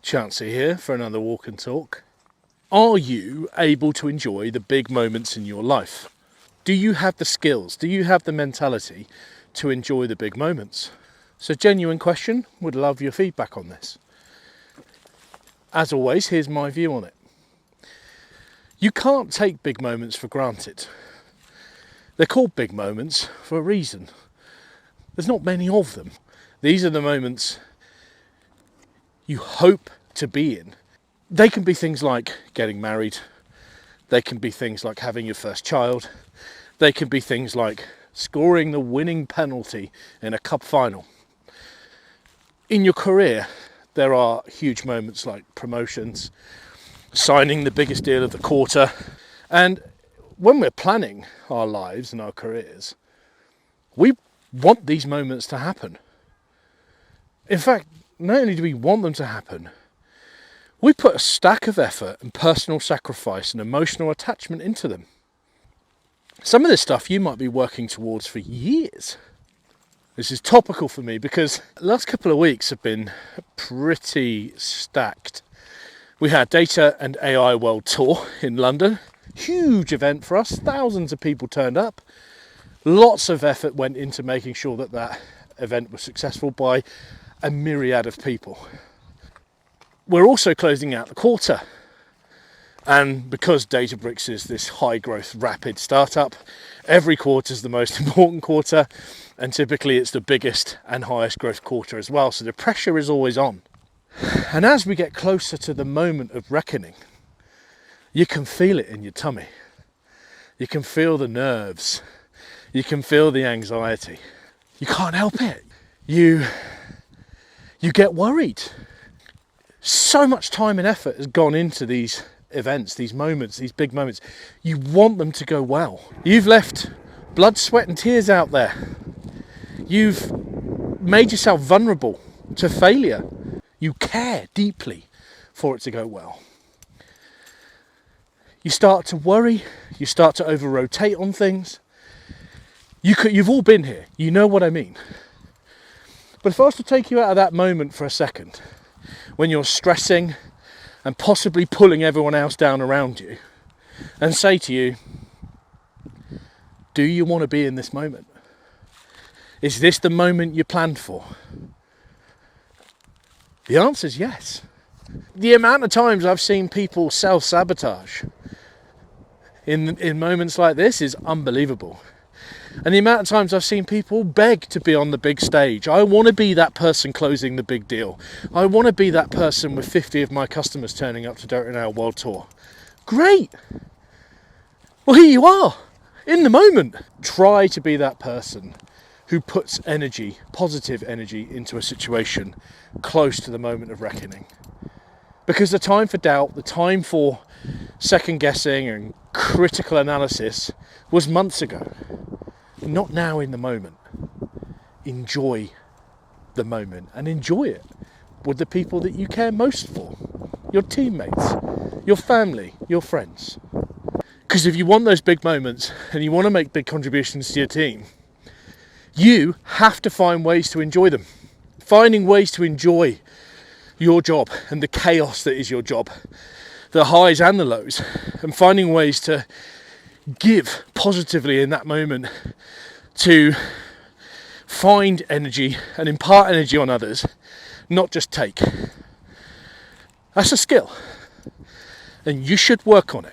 Chancey here for another walk and talk. Are you able to enjoy the big moments in your life? Do you have the skills? Do you have the mentality to enjoy the big moments? It's a genuine question. Would love your feedback on this. As always, here's my view on it. You can't take big moments for granted. They're called big moments for a reason. There's not many of them. These are the moments you hope to be in. They can be things like getting married. They can be things like having your first child. They can be things like scoring the winning penalty in a cup final. In your career, there are huge moments like promotions, signing the biggest deal of the quarter. And when we're planning our lives and our careers, we want these moments to happen. In fact, not only do we want them to happen, we put a stack of effort and personal sacrifice and emotional attachment into them. Some of this stuff you might be working towards for years. This is topical for me because the last couple of weeks have been pretty stacked. We had Data and AI World Tour in London. Huge event for us. Thousands of people turned up. Lots of effort went into making sure that that event was successful by a myriad of people. We're also closing out the quarter. And because Databricks is this high growth, rapid startup, every quarter is the most important quarter. And typically it's the biggest and highest growth quarter as well. So the pressure is always on. And as we get closer to the moment of reckoning, you can feel it in your tummy. You can feel the nerves. You can feel the anxiety. You can't help it. You get worried. So much time and effort has gone into these events, these moments, these big moments. You want them to go well. You've left blood, sweat and tears out there. You've made yourself vulnerable to failure. You care deeply for it to go well. You start to worry. You start to over-rotate on things. You've all been here. You know what I mean. But if I was to take you out of that moment for a second, when you're stressing and possibly pulling everyone else down around you, and say to you, do you want to be in this moment? Is this the moment you planned for? The answer is yes. The amount of times I've seen people self-sabotage in moments like this is unbelievable. And the amount of times I've seen people beg to be on the big stage. I want to be that person closing the big deal. I want to be that person with 50 of my customers turning up to Data and AI World Tour. Great! Well, here you are, in the moment. Try to be that person who puts energy, positive energy, into a situation close to the moment of reckoning. Because the time for doubt, the time for second guessing and critical analysis was months ago. Not now in the moment. Enjoy the moment and enjoy it with the people that you care most for. Your teammates, your family, your friends. Because if you want those big moments and you want to make big contributions to your team, you have to find ways to enjoy them. Finding ways to enjoy your job and the chaos that is your job, the highs and the lows, and finding ways to give positively in that moment, to find energy and impart energy on others, not just take. That's a skill, and you should work on it.